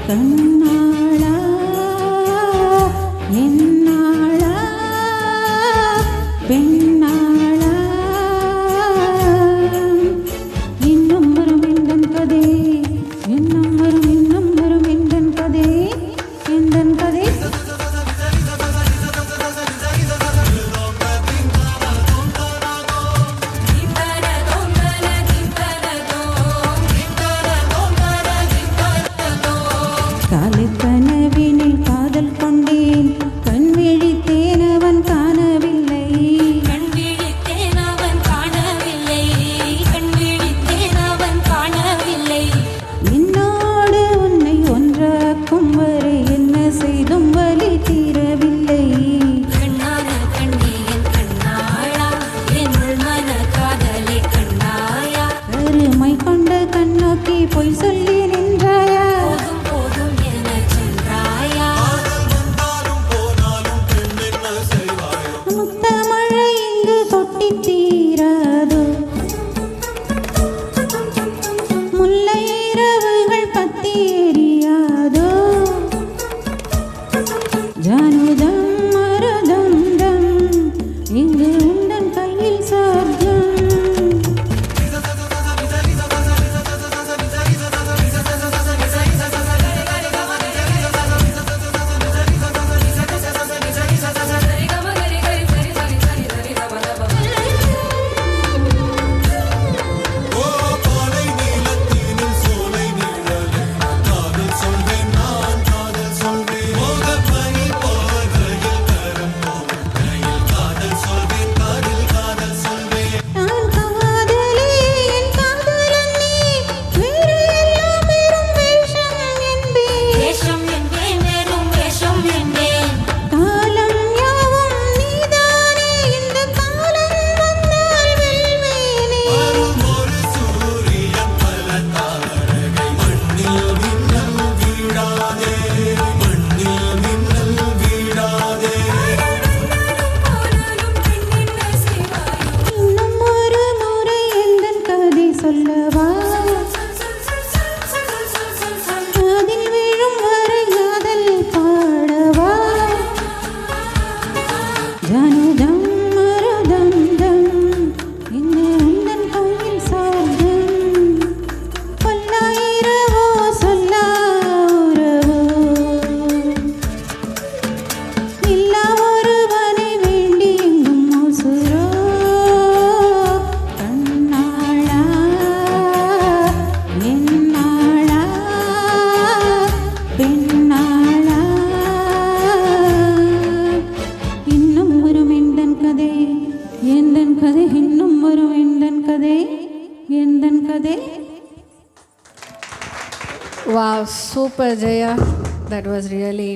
கண்ணாளா என்னாளா பெண்ணாளா இன்னும் வரும் எந்தன் கதை இன்னும் வரும் எந்தன் கதை எந்தன் கதை கனவினில் காதல் கொண்டேன் கண் விழித்தேன் அவன் காணவில்லை கண் விழித்தேன் அவன் காணவில்லை கண் விழித்தேன் அவன் காணவில்லை என்னோடு உன்னை ஒன்றாக்கும் வரை என்ன செய்தும் வலி தீரவில்லை கண்ணான கண்ணே என் கண்ணாளா என் மன காதலை கண்ணாயா அருமை கொண்ட கண்ணோக்கி பொய் சொல்லி நின்றாயா போதும் என சென்றாயா முத்தமழை இங்கு கொட்டி தீராதோ முல்லை இரவுகள் பத்தி எரியாதோ ஜானுதம் மருதம் தம் இங்கு உந்தன் கையில் சொர்க்கம் சொல்லவா அதில் விழும் வரை காதல் பாடவா ஜானுதம் மருதம் தம் இங்கு உந்தன் கையில் சார்ந்தம் பல்லாயிரவோ சொல்லா உறவோ இல்லா ஒருவனை வேண்டி எங்கும் மோசுரோ பெண்ணாளா இன்னும் வரும் எந்தன் கதை எந்தன் கதை இன்னும் வரும் எந்தன் கதை எந்தன் கதை. Wow, super Jaya. That was really